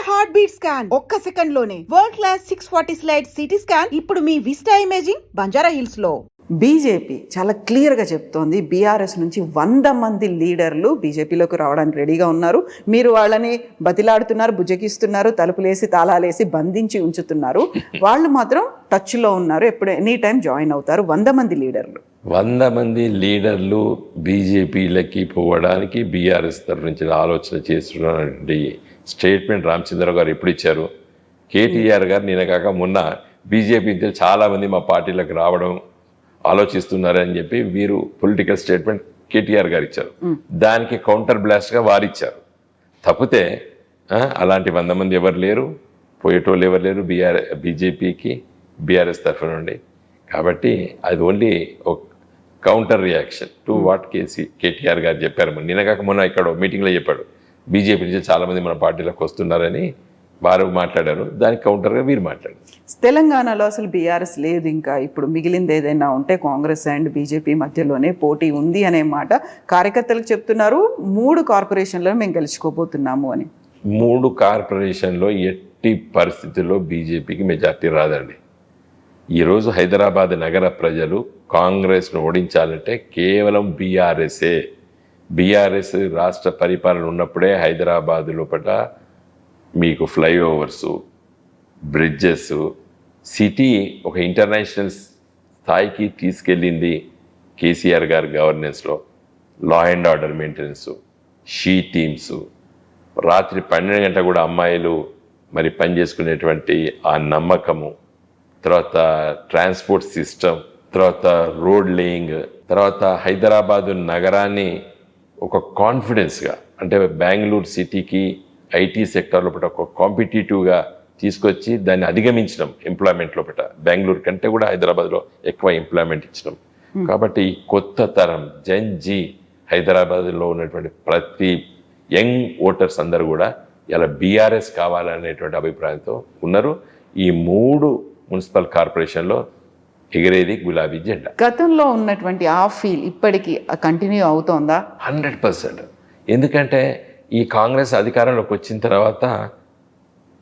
Heart beat scan ఒక్క second లోనే world class 640 slide CT scan ఇప్పుడు మీ విస్టా ఇమేజింగ్ బంజారా హిల్స్ లో. బీజేపీ చాలా క్లియర్గా చెప్తోంది, బీఆర్ఎస్ నుంచి 100 మంది లీడర్లు బీజేపీలోకి రావడానికి రెడీగా ఉన్నారు. మీరు వాళ్ళని బతిలాడుతున్నారు, బుజ్జగిస్తున్నారు, తలుపులేసి తాళాలేసి బంధించి ఉంచుతున్నారు. వాళ్ళు మాత్రం టచ్లో ఉన్నారు, ఎప్పుడు ఎనీ టైం జాయిన్ అవుతారు. 100 మంది లీడర్లు 100 మంది లీడర్లు బీజేపీలకి పోవడానికి బీఆర్ఎస్ తరఫు నుంచి ఆలోచన చేస్తున్నటువంటి స్టేట్మెంట్ రామచంద్రరావు గారు ఎప్పుడు ఇచ్చారు? కేటీఆర్ గారు నిన్న కాక మొన్న బీజేపీ చాలామంది మా పార్టీలకు రావడం ఆలోచిస్తున్నారని చెప్పి వీరు పొలిటికల్ స్టేట్మెంట్ కేటీఆర్ గారు ఇచ్చారు. దానికి కౌంటర్ బ్లాస్ట్గా వారు ఇచ్చారు. తప్పితే అలాంటి 100 మంది ఎవరు లేరు, పోయేటోళ్ళు ఎవరు లేరు బీజేపీకి బీఆర్ఎస్ తరఫు నుండి. కాబట్టి అది ఓన్లీ ఒక counter reaction to what KTR గారు చెప్పారు. నిన్న కాక మొన్న ఇక్కడ మీటింగ్లో చెప్పాడు, బీజేపీ నుంచి చాలామంది మన పార్టీలకు వస్తున్నారని వారు మాట్లాడారు. దానికి కౌంటర్గా వీరు మాట్లాడారు. తెలంగాణలో అసలు బీఆర్ఎస్ లేదు, ఇంకా ఇప్పుడు మిగిలింది ఏదైనా ఉంటే కాంగ్రెస్ అండ్ బీజేపీ మధ్యలోనే పోటీ ఉంది అనే మాట కార్యకర్తలకు చెప్తున్నారు. 3 కార్పొరేషన్లో మేము గెలుచుకోబోతున్నాము అని. 3 కార్పొరేషన్లో ఎట్టి పరిస్థితుల్లో బీజేపీకి మెజార్టీ రాదండి. ఈరోజు హైదరాబాద్ నగర ప్రజలు కాంగ్రెస్ను ఓడించాలంటే కేవలం బీఆర్ఎస్ రాష్ట్ర పరిపాలన ఉన్నప్పుడే హైదరాబాద్ లోపల మీకు ఫ్లైఓవర్స్, బ్రిడ్జెస్, సిటీ ఒక ఇంటర్నేషనల్ స్థాయికి తీసుకెళ్ళింది కేసీఆర్ గారి గవర్నెన్స్లో. Law and order maintenance, she teams, రాత్రి 12 గంటల కూడా అమ్మాయిలు మరి పనిచేసుకునేటువంటి ఆ నమ్మకము, తర్వాత ట్రాన్స్పోర్ట్ సిస్టమ్, తర్వాత రోడ్ లేయింగ్, తర్వాత హైదరాబాదు నగరాన్ని ఒక కాన్ఫిడెన్స్గా, అంటే బెంగళూరు సిటీకి ఐటీ సెక్టర్ లోపల ఒక కాంపిటేటివ్గా తీసుకొచ్చి దాన్ని అధిగమించడం. ఎంప్లాయ్మెంట్ లోపల బెంగళూరు కంటే కూడా హైదరాబాద్లో ఎక్కువ ఎంప్లాయ్మెంట్ ఇచ్చడం. కాబట్టి ఈ కొత్త తరం జెన్-జీ హైదరాబాద్లో ఉన్నటువంటి ప్రతి యంగ్ ఓటర్స్ అందరూ కూడా ఇలా బీఆర్ఎస్ కావాలనేటువంటి అభిప్రాయంతో ఉన్నారు. ఈ 3 మున్సిపల్ కార్పొరేషన్లో ఎగిరేది గులాబీ జెండా. గతంలో ఉన్నటువంటి ఆ ఫీల్ ఇప్పటికీ కంటిన్యూ అవుతోందా? 100%. ఎందుకంటే ఈ కాంగ్రెస్ అధికారంలోకి వచ్చిన తర్వాత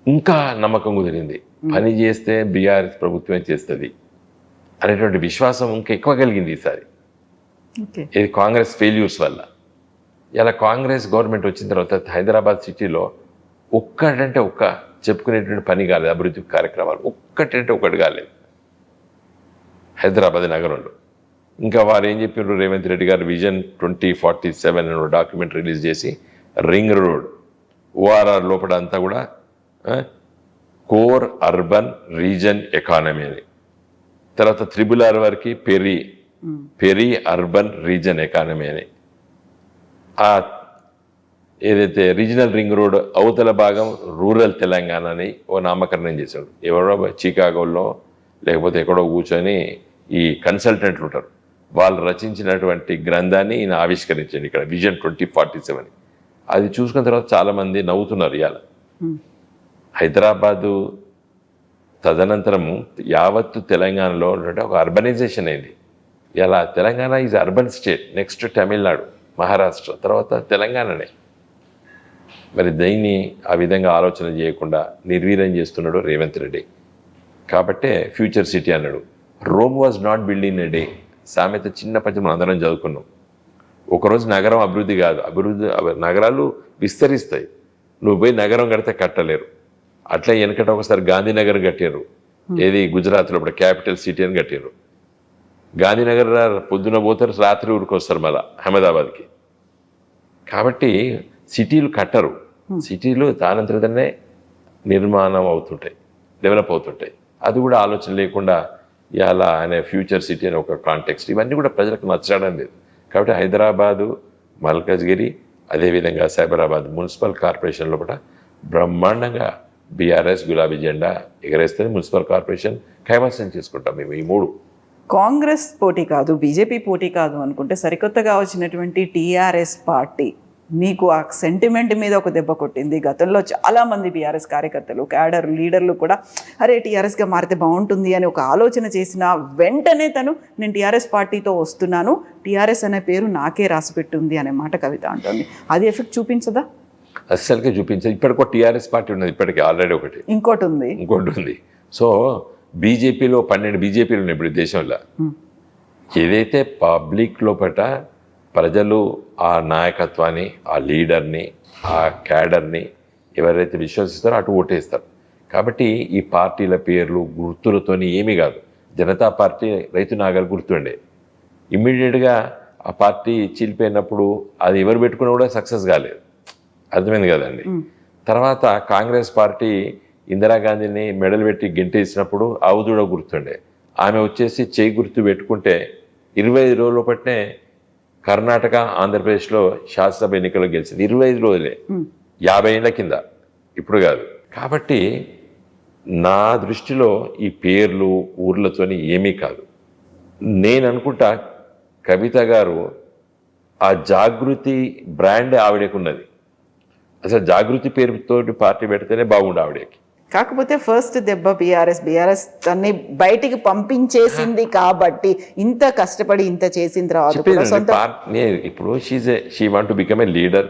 ఇంకా నమ్మకం కుదిరింది, పని చేస్తే బీఆర్ఎస్ ప్రభుత్వమే చేస్తుంది అనేటువంటి విశ్వాసం ఇంకా ఎక్కువ కలిగింది ఈసారి. ఇది కాంగ్రెస్ ఫెయిల్యూర్స్ వల్ల. ఇలా కాంగ్రెస్ గవర్నమెంట్ వచ్చిన తర్వాత హైదరాబాద్ సిటీలో ఒక్కటంటే ఒక్క చెప్పుకునేటువంటి పని కాలేదు, అభివృద్ధి కార్యక్రమాలు ఒక్కటంటే ఒకటి కాలేదు హైదరాబాద్ నగరంలో. ఇంకా వారు ఏం చెప్పారు, రేవంత్ రెడ్డి గారు విజన్ 2047 అనే డాక్యుమెంట్ రిలీజ్ చేసి రింగ్ రోడ్, ఓఆర్ఆర్ లోపల అంతా కూడా కోర్ అర్బన్ రీజన్ ఎకానమీ అని, తర్వాత 3R వరకు పెరీ అర్బన్ రీజన్ ఎకానమీ అని, ఆ ఏదైతే రీజనల్ రింగ్ రోడ్ అవతల భాగం రూరల్ తెలంగాణ అని ఓ నామకరణం చేశాడు. ఎవరో చికాగోలో లేకపోతే ఎక్కడో కూర్చొని ఈ కన్సల్టెంట్లు ఉంటారు, వాళ్ళు రచించినటువంటి గ్రంథాన్ని ఈయన ఆవిష్కరించండి ఇక్కడ విజన్ 2047. అది చూసుకున్న తర్వాత చాలామంది నవ్వుతున్నారు. ఇవాళ హైదరాబాదు తదనంతరము యావత్తు తెలంగాణలో ఒక అర్బనైజేషన్ అయింది. ఇలా Telangana is urban state, next Tamil Nadu, Maharashtra, తర్వాత తెలంగాణనే. మరి దీన్ని ఆ విధంగా ఆలోచన చేయకుండా నిర్వీర్యం చేస్తున్నాడు రేవంత్ రెడ్డి. కాబట్టే ఫ్యూచర్ సిటీ అన్నాడు. Rome was not build in a day సామెత చిన్నప్పటి మనం అందరం చదువుకున్నాం. ఒకరోజు నగరం అభివృద్ధి కాదు, నగరాలు విస్తరిస్తాయి. నువ్వు పోయి నగరం కడితే కట్టలేరు. అట్లా వెనకట ఒకసారి గాంధీనగర్ కట్టారు, ఏది గుజరాత్లో ఇప్పుడు క్యాపిటల్ సిటీ అని కట్టారు. గాంధీనగర్ పొద్దున పోతారు, రాత్రి ఊరికి వస్తారు మళ్ళీ అహ్మదాబాద్కి. కాబట్టి సిటీలు కట్టరు, సిటీలు దానంతరనే నిర్మాణం అవుతుంటాయి, డెవలప్ అవుతుంటాయి. అది కూడా ఆలోచన లేకుండా ఇలా అనే ఫ్యూచర్ సిటీ అనే ఒక కాంటెక్స్ట్, ఇవన్నీ కూడా ప్రజలకు నచ్చడం లేదు. కాబట్టి హైదరాబాదు, మల్కజ్గిరి, అదేవిధంగా సైబరాబాద్ మున్సిపల్ కార్పొరేషన్లో కూడా బ్రహ్మాండంగా బీఆర్ఎస్ గులాబీ జెండా ఎగరేస్తే మున్సిపల్ కార్పొరేషన్ కైవసం చేసుకుంటాం మేము. ఈ 3 కాంగ్రెస్ పోటీ కాదు, బీజేపీ పోటీ కాదు అనుకుంటే సరికొత్తగా వచ్చినటువంటి టీఆర్ఎస్ పార్టీ మీకు ఆ సెంటిమెంట్ మీద ఒక దెబ్బ కొట్టింది. గతంలో చాలామంది బీఆర్ఎస్ కార్యకర్తలు, క్యాడర్, లీడర్లు కూడా అరే టీఆర్ఎస్గా మారితే బాగుంటుంది అని ఒక ఆలోచన చేసిన వెంటనే నేను టీఆర్ఎస్ పార్టీతో వస్తున్నాను, టీఆర్ఎస్ అనే పేరు నాకే రాసిపెట్టుంది అనే మాట కవిత అంటుంది. అది ఎఫెక్ట్ చూపించదా? అస్సలుగా చూపించారు. ఇప్పటికో టీఆర్ఎస్ పార్టీ ఉన్నది, ఇప్పటికీ ఆల్రెడీ ఒకటి, ఇంకోటి ఉంది. సో బీజేపీలో 12 బీజేపీలు ఉన్నాయి ఇప్పుడు దేశంలో. ఏదైతే పబ్లిక్ లోపల ప్రజలు ఆ నాయకత్వాన్ని, ఆ లీడర్ని, ఆ క్యాడర్ని ఎవరైతే విశ్వసిస్తారో అటు ఓటేస్తారు. కాబట్టి ఈ పార్టీల పేర్లు గుర్తులతోని ఏమీ కాదు. జనతా పార్టీ రైతు నాగర్ గుర్తుండే, ఇమ్మీడియట్గా ఆ పార్టీ చీలిపోయినప్పుడు అది ఎవరు పెట్టుకున్నా కూడా సక్సెస్ కాలేదు, అర్థమైంది కదండి. తర్వాత కాంగ్రెస్ పార్టీ ఇందిరాగాంధీని మెడలు పెట్టి గెంటేసినప్పుడు ఆవుదూడ గుర్తుండే, ఆమె వచ్చేసి చేయి గుర్తు పెట్టుకుంటే 25 రోజుల పట్నే కర్ణాటక, ఆంధ్రప్రదేశ్లో శాసనసభ ఎన్నికల్లో గెలిచింది. 25 రోజులే, 50 ఏళ్ల కింద, ఇప్పుడు కాదు. కాబట్టి నా దృష్టిలో ఈ పేర్లు ఊర్లతోని ఏమీ కాదు. నేను అనుకుంటా కవిత గారు ఆ జాగృతి బ్రాండ్ ఆవిడకున్నది. అసలు జాగృతి పేరుతో పార్టీ పెడితేనే బాగుండు ఆవిడకి. కాకపోతే ఫస్ట్ దెబ్బ బీఆర్ఎస్ తన్ని బయటికి పంపించేసింది కాబట్టి ఇంత కష్టపడి ఇంత చేసిన తర్వాత ఇప్పుడు she want to become a leader,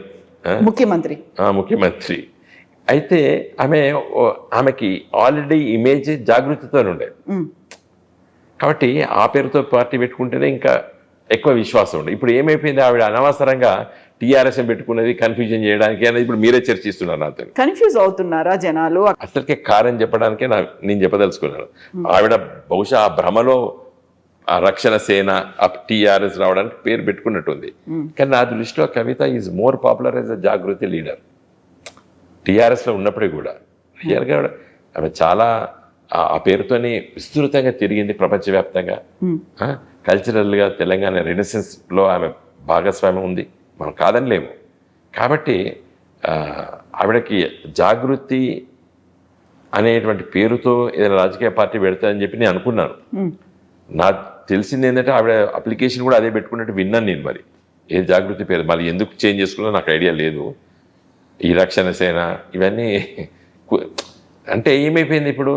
ముఖ్యమంత్రి అయితే ఆమెకి ఆల్రెడీ ఇమేజ్ జాగృతితో ఉండే, కాబట్టి ఆ పేరుతో పార్టీ పెట్టుకుంటేనే ఇంకా ఎక్కువ విశ్వాసం ఉండే. ఇప్పుడు ఏమైపోయింది, ఆవిడ అనవసరంగా టీఆర్ఎస్ పెట్టుకున్నది కన్ఫ్యూజన్ చేయడానికి అనేది ఇప్పుడు మీరే చర్చిస్తున్నారు. నాతో కన్ఫ్యూజ్ అవుతున్నారా జనాలు? అసలుకే కారణం చెప్పడానికే నేను చెప్పదలుచుకున్నాను. ఆవిడ బహుశా ఆ భ్రమలో ఆ రక్షణ సేన, ఆ టీఆర్ఎస్ రావడానికి పేరు పెట్టుకున్నట్టుంది. కానీ నా దృష్టిలో Kavitha is more popular as a Jagruthi leader. టీఆర్ఎస్లో ఉన్నప్పుడే కూడా రియల్గా ఆమె చాలా ఆ పేరుతోని విస్తృతంగా తిరిగింది ప్రపంచవ్యాప్తంగా. కల్చరల్గా తెలంగాణ రెనెసెన్స్లో ఆమె భాగస్వామ్యం ఉంది, మనం కాదని లేము. కాబట్టి ఆవిడకి జాగృతి అనేటువంటి పేరుతో ఏదైనా రాజకీయ పార్టీ పెడతాదని చెప్పి నేను అనుకున్నాను. నాకు తెలిసింది ఏంటంటే ఆవిడ అప్లికేషన్ కూడా అదే పెట్టుకున్నట్టు విన్నాను నేను. మరి ఏ జాగృతి పేరు మళ్ళీ ఎందుకు చేంజ్ చేసుకున్నా నాకు ఐడియా లేదు. ఈ రక్షణ సేన ఇవన్నీ అంటే ఏమైపోయింది ఇప్పుడు,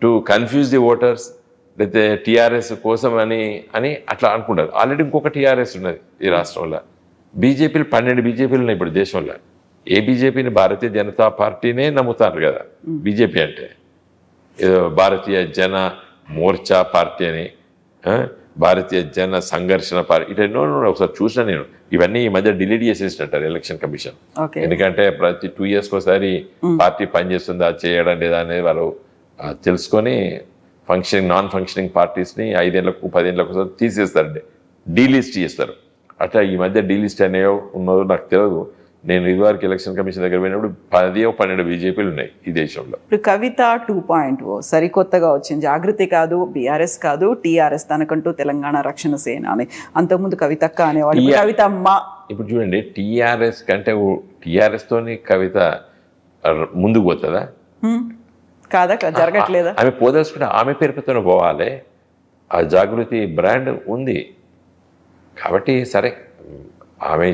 టు కన్ఫ్యూజ్ ది ఓటర్స్, లేకపోతే టీఆర్ఎస్ కోసం అని అట్లా అనుకుంటారు. ఆల్రెడీ ఇంకొక టీఆర్ఎస్ ఉన్నది ఈ రాష్ట్రంలో. బీజేపీలు 12 బీజేపీలు ఉన్నాయి ఇప్పుడు దేశంలో. ఏ బీజేపీని? భారతీయ జనతా పార్టీనే నమ్ముతారు కదా బీజేపీ అంటే. ఏదో భారతీయ జన మోర్చా పార్టీ అని, భారతీయ జన సంఘర్షణ పార్టీ ఇట్లా ఎన్నో ఒకసారి చూసినా నేను. ఇవన్నీ ఈ మధ్య డిలీట్ చేసేసినట్టారు ఎలక్షన్ కమిషన్. ఎందుకంటే ప్రతి 2 years ఒకసారి పార్టీ పనిచేస్తుందా చేయడం లేదా అనేది వాళ్ళు తెలుసుకొని నాన్ ఫంక్షనింగ్ పార్టీస్ని 5 ఏళ్లకు 10 ఏళ్ళకు ఒకసారి తీసేస్తారండి, డీలిస్ట్ చేస్తారు. అట్లా ఈ మధ్య డీలిస్ట్ అనేవో ఉన్నదో నాకు తెలియదు. నేను ఇదివరకు ఎలక్షన్ కమిషన్ దగ్గర పోయినప్పుడు 10-12 బీజేపీలు ఉన్నాయి ఈ దేశంలో. ఇప్పుడు కవిత 2.0 సరికొత్తగా వచ్చింది. జాగృతి కాదు, బీఆర్ఎస్ కాదు, టీఆర్ఎస్, తనకంటూ తెలంగాణ రక్షణ సేన అని. అంతకుముందు కవితక్క అనేవాడు, కవిత అమ్మ. ఇప్పుడు చూడండి, టీఆర్ఎస్ కంటే టీఆర్ఎస్ తోని కవిత ముందుకు పోతుందా? కాదా, జరగట్లేదా? ఆమె పోదలుచుకుంటే ఆమె పేరుతోనే పోవాలి. ఆ జాగృతి బ్రాండ్ ఉంది కాబట్టి సరే, ఆమె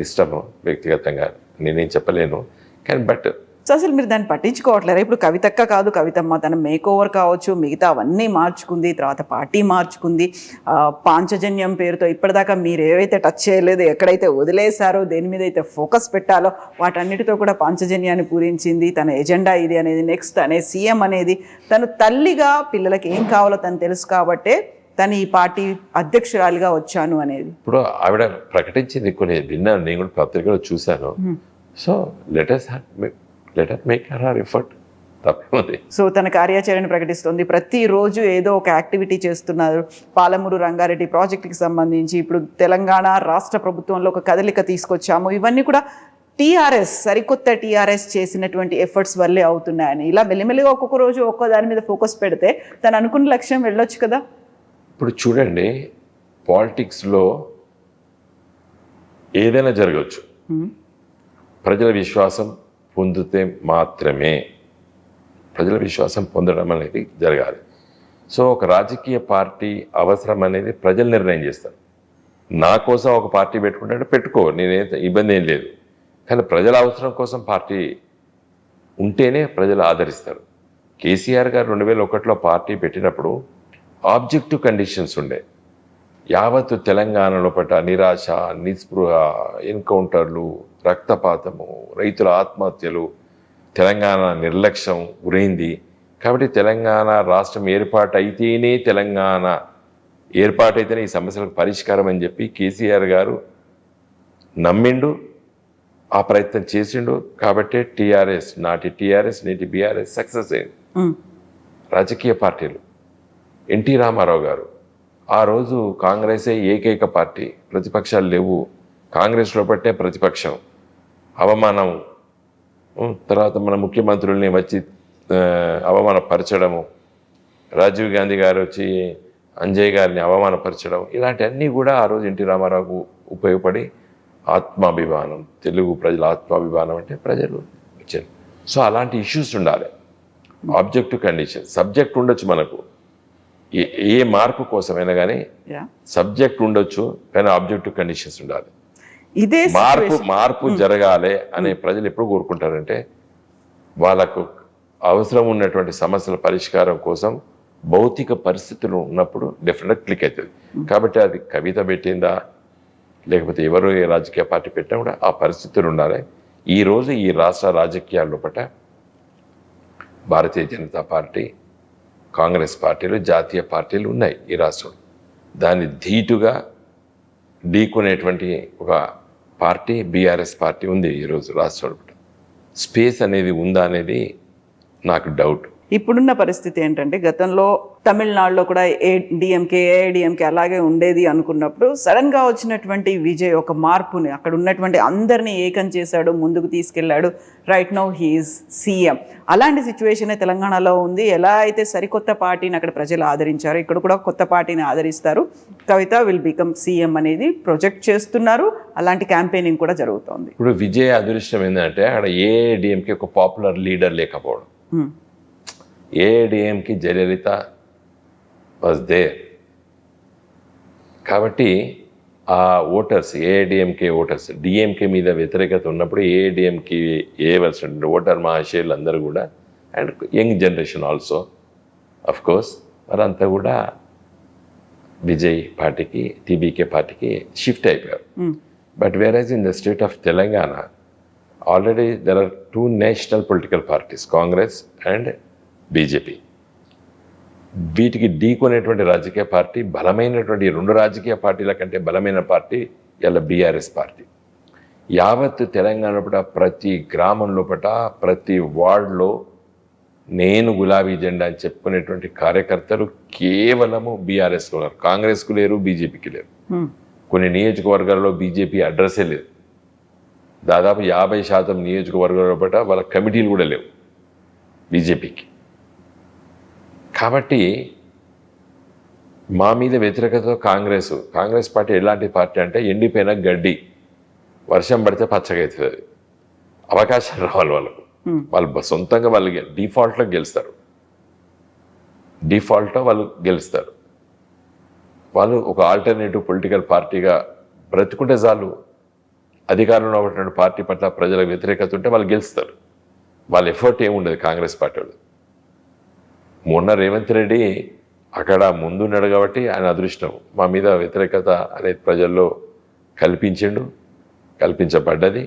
ఇష్టము వ్యక్తిగతంగా నేనేం చెప్పలేను. కానీ బట్ అసలు మీరు దాన్ని పట్టించుకోవట్లేరా? ఇప్పుడు కవితక్క కాదు, కవితమ్మ తన మేక్ ఓవర్ కావచ్చు, మిగతా అవన్నీ మార్చుకుంది, తర్వాత పార్టీ మార్చుకుంది. పాంచజన్యం పేరుతో ఇప్పటిదాకా మీరు ఏవైతే టచ్ చేయలేదు, ఎక్కడైతే వదిలేశారో, దేని మీద అయితే ఫోకస్ పెట్టాలో వాటన్నిటితో కూడా పాంచజన్యాన్ని పూరించింది. తన ఎజెండా ఇది అనేది, నెక్స్ట్ తనే సీఎం అనేది, తను తల్లిగా పిల్లలకి ఏం కావాలో తను తెలుసు కాబట్టే తను ఈ పార్టీ అధ్యక్షురాలిగా వచ్చాను అనేది ఇప్పుడు ఆవిడ ప్రకటించింది. కొన్ని విన్నాను, నేను కూడా పత్రికలో చూశాను. So let make her effort, తప్పేముంది. సో తన కార్యాచరణ ప్రకటిస్తుంది. ప్రతిరోజు ఏదో ఒక యాక్టివిటీ చేస్తున్నారు. పాలమూరు రంగారెడ్డి ప్రాజెక్టుకి సంబంధించి ఇప్పుడు తెలంగాణ రాష్ట్ర ప్రభుత్వంలో ఒక కదలిక తీసుకొచ్చాము. ఇవన్నీ కూడా టీఆర్ఎస్, సరికొత్త టీఆర్ఎస్ చేసినటువంటి ఎఫర్ట్స్ వల్లే అవుతున్నాయని. ఇలా మెల్లిమెల్లిగా ఒక్కొక్క రోజు ఒక్కో దాని మీద ఫోకస్ పెడితే తను అనుకున్న లక్ష్యం వెళ్ళొచ్చు కదా. ఇప్పుడు చూడండి, పాలిటిక్స్లో ఏదైనా జరగవచ్చు. ప్రజల విశ్వాసం పొందితే మాత్రమే, ప్రజల విశ్వాసం పొందడం అనేది జరగాలి. సో ఒక రాజకీయ పార్టీ అవసరం అనేది ప్రజలు నిర్ణయం చేస్తారు. నా కోసం ఒక పార్టీ పెట్టుకుంటే పెట్టుకో, నేనే ఇబ్బంది ఏం లేదు. కానీ ప్రజల అవసరం కోసం పార్టీ ఉంటేనే ప్రజలు ఆదరిస్తారు. కేసీఆర్ గారు 2001లో పార్టీ పెట్టినప్పుడు ఆబ్జెక్టివ్ కండిషన్స్ ఉండే. యావత్తు తెలంగాణలో పట్ల నిరాశ, నిస్పృహ, ఎన్కౌంటర్లు, రక్తపాతము, రైతుల ఆత్మహత్యలు, తెలంగాణ నిర్లక్ష్యం గురైంది. కాబట్టి తెలంగాణ రాష్ట్రం ఏర్పాటైతేనే ఏర్పాటైతేనే ఈ సమస్యలకు పరిష్కారం అని చెప్పి కేసీఆర్ గారు నమ్మిండు, ఆ ప్రయత్నం చేసిండు. కాబట్టి టీఆర్ఎస్, నాటి టీఆర్ఎస్ నేటి బీఆర్ఎస్ సక్సెస్ అయింది. రాజకీయ పార్టీలు, ఎన్టీ రామారావు గారు ఆ రోజు కాంగ్రెసే ఏకైక పార్టీ, ప్రతిపక్షాలు లేవు, కాంగ్రెస్లో పట్టే ప్రతిపక్షం, అవమానం, తర్వాత మన ముఖ్యమంత్రుల్ని వచ్చి అవమానపరచడము, రాజీవ్ గాంధీ గారు వచ్చి అంజయ్ గారిని అవమానపరచడం, ఇలాంటివన్నీ కూడా ఆ రోజు ఎన్టీ రామారావుకు ఉపయోగపడి ఆత్మాభిమానం, తెలుగు ప్రజల ఆత్మాభిమానం అంటే ప్రజలు వచ్చారు. సో అలాంటి ఇష్యూస్ ఉండాలి. ఆబ్జెక్టివ్ కండిషన్, సబ్జెక్ట్ ఉండొచ్చు మనకు, ఏ మార్పు కోసమైనా కానీ సబ్జెక్ట్ ఉండొచ్చు, కానీ ఆబ్జెక్టివ్ కండిషన్స్ ఉండాలి. ఇదే మార్పు జరగాలి అనే ప్రజలు ఎప్పుడు కోరుకుంటారంటే వాళ్ళకు అవసరం ఉన్నటువంటి సమస్యల పరిష్కారం కోసం భౌతిక పరిస్థితులు ఉన్నప్పుడు డెఫినెట్గా క్లిక్ అవుతుంది. కాబట్టి అది కవిత పెట్టిందా లేకపోతే ఎవరు ఏ రాజకీయ పార్టీ పెట్టినా కూడా ఆ పరిస్థితులు ఉండాలి. ఈరోజు ఈ రాష్ట్ర రాజకీయాల లోపల భారతీయ జనతా పార్టీ, కాంగ్రెస్ పార్టీలు, జాతీయ పార్టీలు ఉన్నాయి ఈ రాష్ట్రంలో. దాన్ని ధీటుగా ఢీకొనేటువంటి ఒక పార్టీ బీఆర్ఎస్ పార్టీ ఉంది ఈరోజు రాష్ట్రంలో. స్పేస్ అనేది ఉందా అనేది నాకు డౌట్. ఇప్పుడున్న పరిస్థితి ఏంటంటే, గతంలో తమిళనాడులో కూడా ఏఐడిఎంకే అలాగే ఉండేది అనుకున్నప్పుడు సడన్ గా వచ్చినటువంటి విజయ్ ఒక మార్పుని, అక్కడ ఉన్నటువంటి అందరినీ ఏకం చేశాడు, ముందుకు తీసుకెళ్లాడు. Right now he is CM. అలాంటి సిచ్యువేషన్ తెలంగాణలో ఉంది. ఎలా అయితే సరికొత్త పార్టీని అక్కడ ప్రజలు ఆదరించారు, ఇక్కడ కూడా కొత్త పార్టీని ఆదరిస్తారు, కవిత విల్ బికమ్ సీఎం అనేది ప్రొజెక్ట్ చేస్తున్నారు. అలాంటి క్యాంపెయినింగ్ కూడా జరుగుతోంది. ఇప్పుడు విజయ్ అదృష్టం ఏంటంటే అక్కడ ఏఐడిఎంకే ఒక పాపులర్ లీడర్ లేకపోవడం. ఏఐడిఎంకి జయలలిత వాజ్ దేర్. కాబట్టి ఆ ఓటర్స్, ఏఐడిఎంకే ఓటర్స్, డిఎంకే మీద వ్యతిరేకత ఉన్నప్పుడు ఏఐడిఎంకి వేయవలసిన ఓటర్ మహాశయులు అందరూ కూడా, and young generation also of course, వారంతా కూడా విజయ్ పార్టీకి, టీబీకే పార్టీకి షిఫ్ట్ అయిపోయారు. But whereas in the state of Telangana already there are 2 national political parties, Congress and BJP. వీటికి ఢీకొనేటువంటి రాజకీయ పార్టీ, బలమైనటువంటి 2 రాజకీయ పార్టీల కంటే బలమైన పార్టీ ఇలా బీఆర్ఎస్ పార్టీ. యావత్ తెలంగాణ లోపల ప్రతి గ్రామం లోపల, ప్రతి వార్డులో నేను గులాబీ జెండా అని చెప్పుకునేటువంటి కార్యకర్తలు కేవలము బీఆర్ఎస్లో ఉన్నారు. కాంగ్రెస్కు లేరు, బీజేపీకి లేరు. కొన్ని నియోజకవర్గాల్లో బీజేపీ అడ్రస్సే లేదు. దాదాపు 50% నియోజకవర్గాల లోపల వాళ్ళ కమిటీలు కూడా లేవు బీజేపీకి. కాబట్టి మా మీద వ్యతిరేకతతో కాంగ్రెస్ పార్టీ ఎలాంటి పార్టీ అంటే ఎండిపోయిన గడ్డి, వర్షం పడితే పచ్చగా అవుతుంది. అవకాశాలు రావాలి వాళ్ళకు, వాళ్ళు సొంతంగా వాళ్ళు డిఫాల్ట్లో గెలుస్తారు. వాళ్ళు ఒక ఆల్టర్నేటివ్ పొలిటికల్ పార్టీగా బ్రతుకుంటే చాలు. అధికారంలో ఉన్నటువంటి పార్టీ పట్ల ప్రజల వ్యతిరేకత ఉంటే వాళ్ళు గెలుస్తారు. వాళ్ళ ఎఫర్ట్ ఏముండదు కాంగ్రెస్ పార్టీ వాళ్ళు. మొన్న రేవంత్ రెడ్డి అక్కడ ముందున్నాడు కాబట్టి ఆయన అదృష్టం. మా మీద వ్యతిరేకత అనేది ప్రజల్లో కల్పించబడ్డది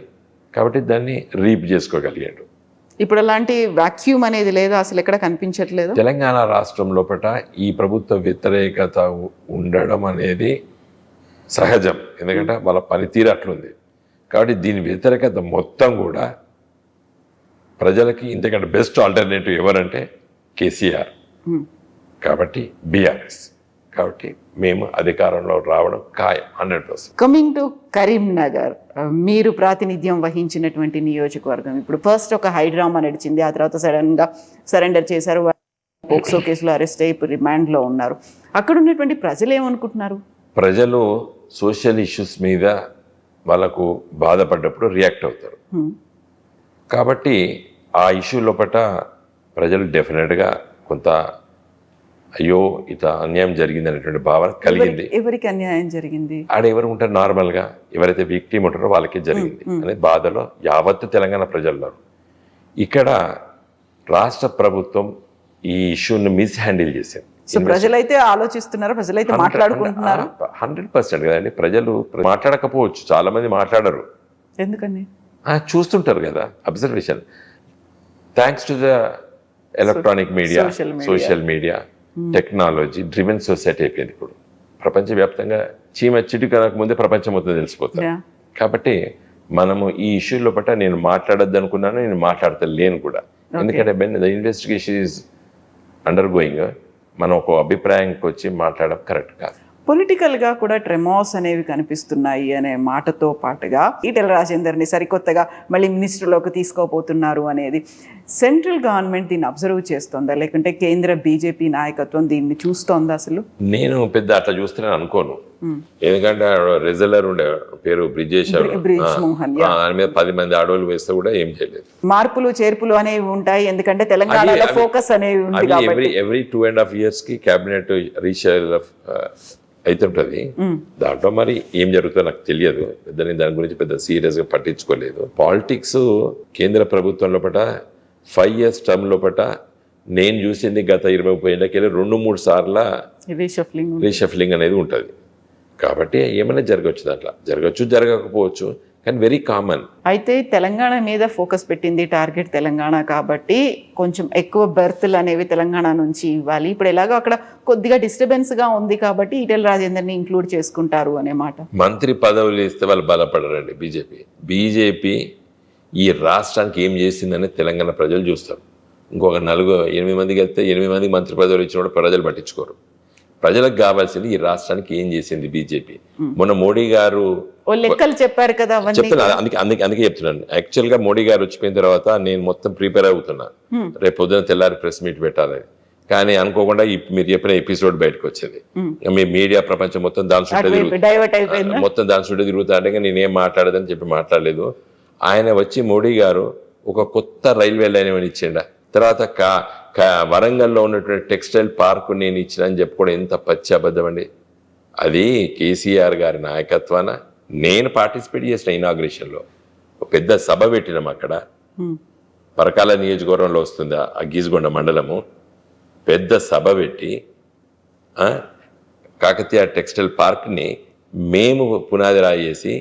కాబట్టి దాన్ని రీప్ చేసుకోగలిగాడు. ఇప్పుడు అలాంటి వాక్యూమ్ అనేది లేదా, అసలు ఎక్కడ కనిపించట్లేదు. తెలంగాణ రాష్ట్రం లోపల ఈ ప్రభుత్వ వ్యతిరేకత ఉండడం అనేది సహజం, ఎందుకంటే వాళ్ళ పనితీరు అట్లుంది. కాబట్టి దీని వ్యతిరేకత మొత్తం కూడా ప్రజలకి ఇంతకంటే బెస్ట్ ఆల్టర్నేటివ్ ఎవరంటే కేసీఆర్, కాబట్టి బీఆర్ఎస్. కాబట్టి మేము అధికారంలో రావడం ఖాయం 100%. కమింగ్ టు కరీంనగర్, మీరు ప్రాతినిధ్యం వహించినటువంటి నియోజకవర్గం, ఇప్పుడు ఫస్ట్ ఒక హైడ్రామా నడిచింది, ఆ తర్వాత సడన్గా సరెండర్ చేశారు, పోక్సో కేసులో అరెస్ట్ అయ్యి ఇప్పుడు రిమాండ్లో ఉన్నారు. అక్కడ ఉన్నటువంటి ప్రజలు ఏమనుకుంటున్నారు? ప్రజలు సోషల్ ఇష్యూస్ మీద వాళ్ళకు బాధపడ్డప్పుడు రియాక్ట్ అవుతారు. కాబట్టి ఆ ఇష్యూ లోపల ప్రజలు డెఫినెట్గా కొంత అయ్యో ఇత అన్యాయం జరిగింది అనేటువంటి భావన కలిగింది. ఎవరికి అన్యాయం జరిగింది? ఆడ ఎవరు ఉంటారు, నార్మల్గా ఎవరైతే విక్టిమ్ ఉంటారో వాళ్ళకే జరిగింది అనే బాధలో యావత్తు తెలంగాణ ప్రజల్లో. ఇక్కడ రాష్ట్ర ప్రభుత్వం ఈ ఇష్యూని మిస్హ్యాండిల్ చేసింది. సో ప్రజలైతే ఆలోచిస్తున్నారు, ప్రజలైతే మాట్లాడుకుంటున్నారు. 100% కదండి. ప్రజలు మాట్లాడకపోవచ్చు, చాలా మంది మాట్లాడరు. ఎందుకని? చూస్తుంటారు కదా observation. Thanks to the electronic media, social media, technology driven society అయిపోయింది ఇప్పుడు. ప్రపంచవ్యాప్తంగా చీమ చిటికనక ముందే ప్రపంచం మొత్తం తెలిసిపోతుంది. కాబట్టి మనము ఈ ఇష్యూలో పట్ల నేను మాట్లాడొద్దు అనుకున్నాను, నేను మాట్లాడతలేను కూడా. ఎందుకంటే the investigation is under going. మనం ఒక అభిప్రాయానికి వచ్చి మాట్లాడడం కరెక్ట్ కాదు. పొలిటికల్గా కూడా ట్రెమాస్ అనేవి కనిపిస్తున్నాయి అనే మాటతో పాటుగా ఈటెల రాజేందర్ని సరికొత్తగా మళ్ళీ మినిస్టర్లోకి తీసుకోబోతున్నారు అనేది సెంట్రల్ గవర్నమెంట్ దీన్ని అబ్జర్వ్ చేస్తుందా, లేకుంటే కేంద్ర బీజేపీ నాయకత్వం దీన్ని చూస్తోందా? అసలు నేను పెద్ద అట్లా చూస్తున్నాను అనుకోను. ఎందుకంటే రెజలర్ ఉండే పేరు బ్రిజేష్ మోహన్, ఆయన మీద 10 మంది ఆడవాళ్ళు వేస్తే కూడా ఏం చేయలేదు. మార్పులు చేర్పులు అనేవి ఉంటాయి, ఎందుకంటే తెలంగాణలో ఫోకస్ అనేవి ఉంది కాబట్టి. ఎవ్రీ 2.5 years కి క్యాబినెట్ రీషఫల్ అవుతుంటది. దాంట్లో మరి ఏం జరుగుతుందో నాకు తెలియదు. దాని గురించి పెద్ద సీరియస్ గా పట్టించుకోలేదు. పాలిటిక్స్ కేంద్ర ప్రభుత్వం లోపల 5 years టర్మ్ లోపల నేను చూసింది గత 20-30 ఏళ్ళకెళ్ళి 2-3 సార్ల రీషఫ్లింగ్ అనేది ఉంటుంది. కాబట్టి ఏమైనా జరగవచ్చు, దాంట్లో జరగచ్చు జరగకపోవచ్చు, కానీ వెరీ కామన్. అయితే తెలంగాణ మీద ఫోకస్ పెట్టింది, టార్గెట్ తెలంగాణ కాబట్టి కొంచెం ఎక్కువ బెర్త్లు అనేవి తెలంగాణ నుంచి ఇవ్వాలి. ఇప్పుడు ఎలాగో అక్కడ కొద్దిగా డిస్టర్బెన్స్గా ఉంది కాబట్టి ఈటెల రాజేందర్ని ఇంక్లూడ్ చేసుకుంటారు అనే మాట. మంత్రి పదవులు ఇస్తే వాళ్ళు బాధపడరండి. బీజేపీ ఈ రాష్ట్రానికి ఏం చేసిందని తెలంగాణ ప్రజలు చూస్తారు. ఇంకొక 8 మందికి వెళ్తే 8 మందికి మంత్రి పదవులు ఇచ్చినప్పుడు ప్రజలు పట్టించుకోరు. ప్రజలకు కావాల్సింది ఈ రాష్ట్రానికి ఏం చేసింది బీజేపీ. మొన్న మోడీ గారు లెక్కలు చెప్పారు కదా, చెప్తున్నా, అందుకే చెప్తున్నాను. యాక్చువల్ గా మోడీ గారు వచ్చిపోయిన తర్వాత నేను మొత్తం ప్రిపేర్ అవుతున్నా, రేపు పొద్దున తెల్లారి ప్రెస్ మీట్ పెట్టాలని. కానీ అనుకోకుండా మీరు చెప్పిన ఎపిసోడ్ బయటకు వచ్చింది. మీ మీడియా ప్రపంచం మొత్తం దాని చుట్టూ తిరుగుతా అంటే నేనేం మాట్లాడదని చెప్పి మాట్లాడలేదు. ఆయన వచ్చి మోడీ గారు ఒక కొత్త రైల్వే లైన్ ఏమైనా ఇచ్చిండ, తర్వాత వరంగల్లో ఉన్నటువంటి టెక్స్టైల్ పార్క్ నేను ఇచ్చిన అని చెప్పుకోవడం ఎంత పచ్చి అబద్ధం అండి. అది కేసీఆర్ గారి నాయకత్వాన నేను పార్టిసిపేట్ చేసిన ఇనాగ్రేషన్లో ఒక పెద్ద సభ పెట్టినాం అక్కడ. పరకాల నియోజకవర్గంలో వస్తుంది ఆ గీజగొండ మండలము. పెద్ద సభ పెట్టి కాకతీయ టెక్స్టైల్ పార్క్ని మేము పునాది రాయి చేసి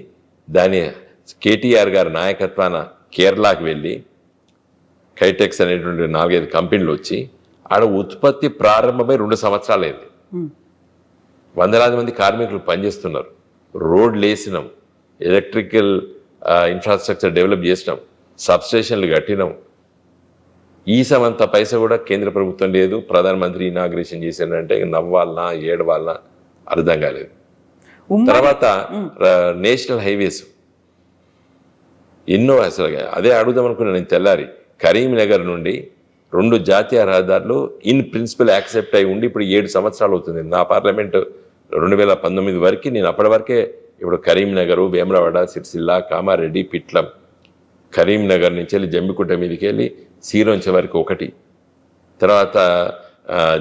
దాని కేటీఆర్ గారి నాయకత్వాన కేరళకి వెళ్ళి కైటెక్స్ అనేటువంటి 4-5 కంపెనీలు వచ్చి ఆడ ఉత్పత్తి ప్రారంభమై 2 సంవత్సరాలు అయింది. వందలాది మంది కార్మికులు పనిచేస్తున్నారు. రోడ్లు వేసినాం, ఎలక్ట్రికల్ ఇన్ఫ్రాస్ట్రక్చర్ డెవలప్ చేసినాం, సబ్స్టేషన్లు కట్టినాం. ఈ సమంత పైసా కూడా కేంద్ర ప్రభుత్వం లేదు. ప్రధానమంత్రి ఇనాగ్రేషన్ చేశాడంటే నవ్వాలనా ఏడవాలనా అర్థం కాలేదు. తర్వాత నేషనల్ హైవేస్ ఎన్నో, అసలు అదే అడుగుదాం అనుకున్నాను నేను తెల్లారి. కరీంనగర్ నుండి 2 జాతీయ రహదారులు ఇన్ ప్రిన్సిపల్ యాక్సెప్ట్ అయి ఉండి ఇప్పుడు 7 సంవత్సరాలు అవుతుంది. నా పార్లమెంట్ 2019 వరకు, నేను అప్పటి వరకే ఇప్పుడు కరీంనగర్, వేములవాడ, సిరిసిల్ల, కామారెడ్డి, పిట్లం, కరీంనగర్ నుంచి వెళ్ళి జమ్మికుంట మీదకి వెళ్ళి సీరోంచ వరకు ఒకటి, తర్వాత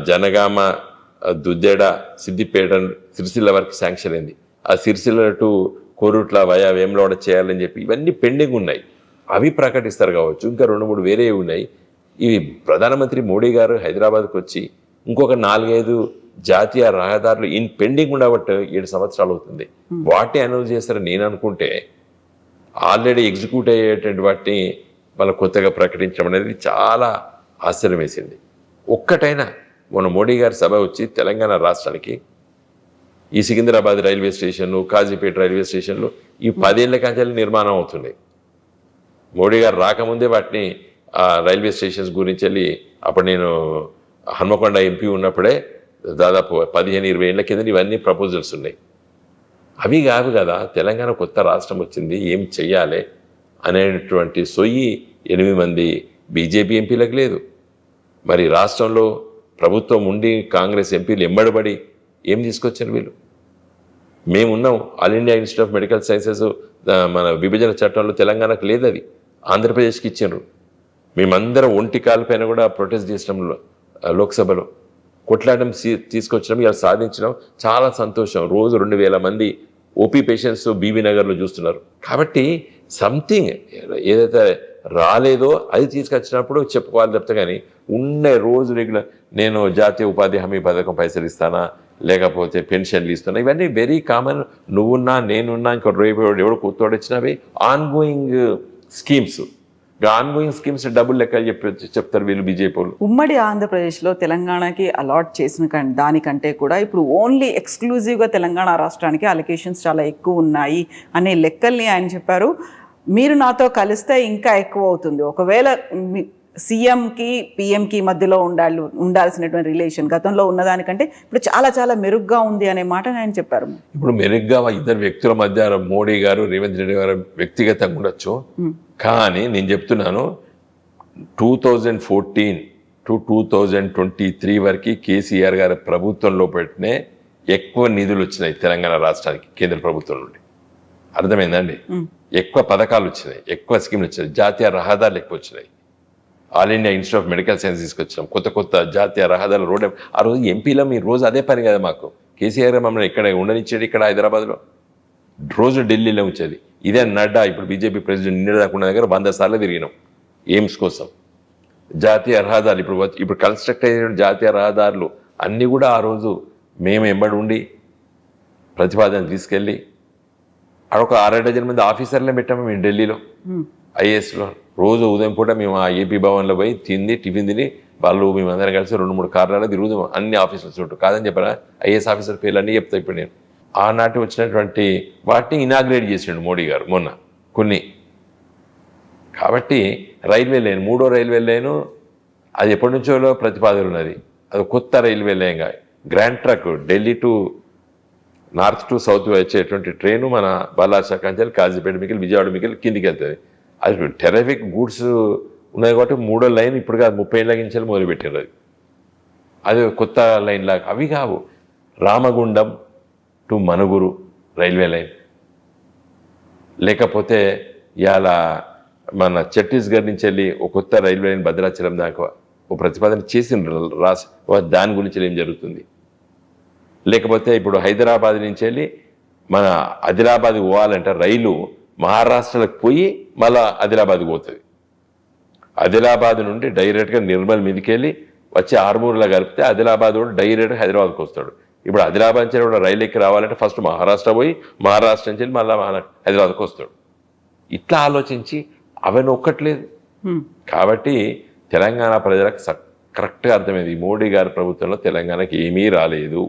జనగామ, దుద్దెడ, సిద్దిపేట, సిరిసిల్ల వరకు శాంక్షన్ అయింది. ఆ సిరిసిల్ల టు కోరుట్ల వయా వేములవాడ చేయాలని చెప్పి ఇవన్నీ పెండింగ్ ఉన్నాయి. అవి ప్రకటిస్తారు కావచ్చు. ఇంకా 2-3 వేరే ఉన్నాయి. ఇవి ప్రధానమంత్రి మోడీ గారు హైదరాబాద్కి వచ్చి ఇంకొక 4-5 జాతీయ రహదారులు ఇన్ పెండింగ్ ఉండబట్టి 7 సంవత్సరాలు అవుతుంది. వాటిని అనౌన్స్ చేస్తారని నేను అనుకుంటే ఆల్రెడీ ఎగ్జిక్యూట్ అయ్యేటువంటి వాటిని వాళ్ళ కొత్తగా ప్రకటించడం అనేది చాలా ఆశ్చర్యం వేసింది. ఒక్కటైనా మొన్న మోడీ గారి సభ వచ్చి తెలంగాణ రాష్ట్రానికి ఈ సికింద్రాబాద్ రైల్వే స్టేషన్లు, కాజీపేట రైల్వే స్టేషన్లు ఈ 10 ఏళ్ల కంచెలు నిర్మాణం అవుతున్నాయి. మోడీ గారు రాకముందే వాటిని రైల్వే స్టేషన్స్ గురించి వెళ్ళి, అప్పుడు నేను హన్మకొండ ఎంపీ ఉన్నప్పుడే దాదాపు 15-20 ఏళ్ల కింద ఇవన్నీ ప్రపోజల్స్ ఉన్నాయి. అవి కాదు కదా, తెలంగాణ కొత్త రాష్ట్రం వచ్చింది, ఏం చెయ్యాలి అనేటువంటి సొయ్యి 8 మంది బీజేపీ ఎంపీలకు లేదు. మరి రాష్ట్రంలో ప్రభుత్వం ఉండి కాంగ్రెస్ ఎంపీలు ఎంబడబడి ఏం తీసుకొచ్చారు వీళ్ళు? మేమున్నాం. All India institute of medical sciences మన విభజన చట్టంలో తెలంగాణకు లేదు, అది ఆంధ్రప్రదేశ్కి ఇచ్చారు. మేమందరం ఒంటి కాలిపైన కూడా ప్రొటెస్ట్ చేసినాం, లోక్సభలో కొట్లాడడం తీసుకొచ్చడం, ఇలా సాధించడం చాలా సంతోషం. రోజు 2000 మంది ఓపీ పేషెంట్స్ బీబీ నగర్లో చూస్తున్నారు. కాబట్టి సంథింగ్ ఏదైతే రాలేదో అది తీసుకొచ్చినప్పుడు చెప్పుకోవాలి తప్ప, కానీ ఉండే రోజు రెగ్యులర్ నేను జాతీయ ఉపాధి హామీ పథకం పైసలు ఇస్తానా, లేకపోతే పెన్షన్లు ఇస్తున్నా, ఇవన్నీ వెరీ కామన్. నువ్వున్నా నేనున్నా ఇంకా రేపు ఎవడు కొత్తోడు వచ్చినవి on going schemes, ongoing schemes డబ్బులు లెక్కలు చెప్తారు వీళ్ళు బీజేపీ వాళ్ళు. ఉమ్మడి ఆంధ్రప్రదేశ్లో తెలంగాణకి అలాట్ చేసిన దానికంటే కూడా ఇప్పుడు ఓన్లీ ఎక్స్క్లూజివ్గా తెలంగాణ రాష్ట్రానికి అలొకేషన్స్ చాలా ఎక్కువ ఉన్నాయి అనే లెక్కల్ని ఆయన చెప్పారు. మీరు నాతో కలిస్తే ఇంకా ఎక్కువ అవుతుంది. ఒకవేళ సీఎంకి పిఎంకి మధ్యలో ఉండాల్సినటువంటి రిలేషన్ గతంలో ఉన్నదానికంటే ఇప్పుడు చాలా చాలా మెరుగ్గా ఉంది అనే మాట ఆయన చెప్పారు. ఇప్పుడు మెరుగ్గా ఇద్దరు వ్యక్తుల మధ్య మోడీ గారు రేవంత్ రెడ్డి గారు వ్యక్తిగతంగా ఉండొచ్చు, కానీ నేను చెప్తున్నాను 2014 to 2023 వరకు కేసీఆర్ గారి ప్రభుత్వంలో పెట్టినే ఎక్కువ నిధులు వచ్చినాయి తెలంగాణ రాష్ట్రానికి కేంద్ర ప్రభుత్వం నుండి. అర్థమైందండి? ఎక్కువ పథకాలు వచ్చినాయి, ఎక్కువ స్కీమ్లు వచ్చినాయి, జాతీయ రహదారులు ఎక్కువ వచ్చినాయి. All India institute of medical science తీసుకొచ్చినాం, కొత్త కొత్త జాతీయ రహదారులు రోడ్. ఆ రోజు ఎంపీలో మీ రోజు అదే పని కదా మాకు. కేసీఆర్ మమ్మల్ని ఇక్కడ ఉండనిచ్చేది, ఇక్కడ హైదరాబాద్లో రోజు ఢిల్లీలో ఉంచేది. ఇదే నడ్డా ఇప్పుడు బీజేపీ ప్రెసిడెంట్ నిన్నదాకున్న దగ్గర 100 సార్లు తిరిగినాం ఎయిమ్స్ కోసం. జాతీయ రహదారులు ఇప్పుడు కన్స్ట్రక్ట్ అయిన జాతీయ రహదారులు అన్నీ కూడా ఆ రోజు మేము ఎంబడి ఉండి ప్రతిపాదన తీసుకెళ్ళి అడొక 6 మంది ఆఫీసర్లే పెట్టాము మేము ఢిల్లీలో ఐఏఎస్లో. రోజు ఉదయం పూట మేము ఆ ఏపీ భవన్లో పోయి టిఫిన్ తిని వాళ్ళు మేమందరం కలిసి 2-3 కార్లలో తిరుగుదాం అన్ని ఆఫీసుల చుట్టూ. కాదని చెప్పారా, ఐఏఎస్ ఆఫీసర్ పేర్లు అన్నీ చెప్తా ఇప్పుడు నేను. ఆనాటి వచ్చినటువంటి వాటిని ఇనాగ్రేట్ చేసిండు మోడీ గారు మొన్న కొన్ని. కాబట్టి రైల్వే లైన్, 3వ రైల్వే లైను అది ఎప్పటి నుంచో ప్రతిపాదన ఉన్నది. అది కొత్త రైల్వే లైన్గా grand truck Delhi to north to south వచ్చేటువంటి ట్రైను మన బాలాషా కంచెల్ కాజీపేట మిగిలి విజయవాడ మిగిలి కిందికి వెళ్తుంది. అది టెరఫిక్ గూడ్స్ ఉన్నాయి కాబట్టి 3వ లైన్ ఇప్పుడు కాదు 30 ఏళ్ళ నుంచి మొదలుపెట్టారు. అది కొత్త లైన్ లాగా అవి కావు. Ramagundam to Manuguru railway line, లేకపోతే ఇవాళ మన ఛత్తీస్గఢ్ నుంచి వెళ్ళి ఒక కొత్త రైల్వే లైన్ భద్రాచలం దాకా ఒక ప్రతిపాదన చేసిండ్రు దాని గురించి ఏం జరుగుతుంది. లేకపోతే ఇప్పుడు హైదరాబాద్ నుంచి వెళ్ళి మన ఆదిలాబాద్ పోవాలంటే రైలు మహారాష్ట్రలకు పోయి మళ్ళా ఆదిలాబాద్కి పోతుంది. ఆదిలాబాద్ నుండి డైరెక్ట్గా నిర్మల్ మీదకి వెళ్ళి వచ్చి ఆర్మూర్లో కలిపితే ఆదిలాబాద్ నుండి డైరెక్ట్గా హైదరాబాద్కి వస్తాడు. ఇప్పుడు ఆదిలాబాద్ నుంచి కూడా రైలు ఎక్కి రావాలంటే ఫస్ట్ మహారాష్ట్ర పోయి మహారాష్ట్ర నుంచి వెళ్ళి మళ్ళీ హైదరాబాద్కి వస్తాడు. ఇట్లా ఆలోచించి అవన్నీ ఒక్కట్లేదు. కాబట్టి తెలంగాణ ప్రజలకు కరెక్ట్గా అర్థమైంది, మోడీ గారి ప్రభుత్వంలో తెలంగాణకి ఏమీ రాలేదు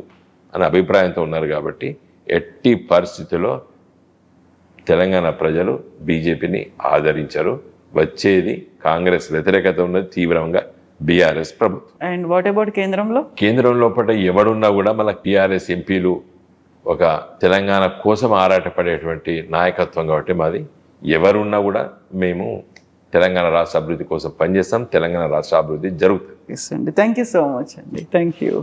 అనే అభిప్రాయంతో ఉన్నారు. కాబట్టి ఎట్టి పరిస్థితుల్లో తెలంగాణ ప్రజలు బీజేపీని ఆదరించారు. వచ్చేది కాంగ్రెస్ వ్యతిరేకత ఉన్నది తీవ్రంగా బీఆర్ఎస్ ప్రభుత్వం. అండ్ వాట్ అబౌట్ కేంద్రం లోపల ఎవడున్నా కూడా మన టీఆర్ఎస్ ఎంపీలు ఒక తెలంగాణ కోసం ఆరాటపడేటువంటి నాయకత్వం కాబట్టి మాది. ఎవరున్నా కూడా మేము తెలంగాణ రాష్ట్ర అభివృద్ధి కోసం పనిచేస్తాం. తెలంగాణ రాష్ట్ర అభివృద్ధి జరుగుతుంది. థ్యాంక్ యూ సో మచ్ అండి. Thank you.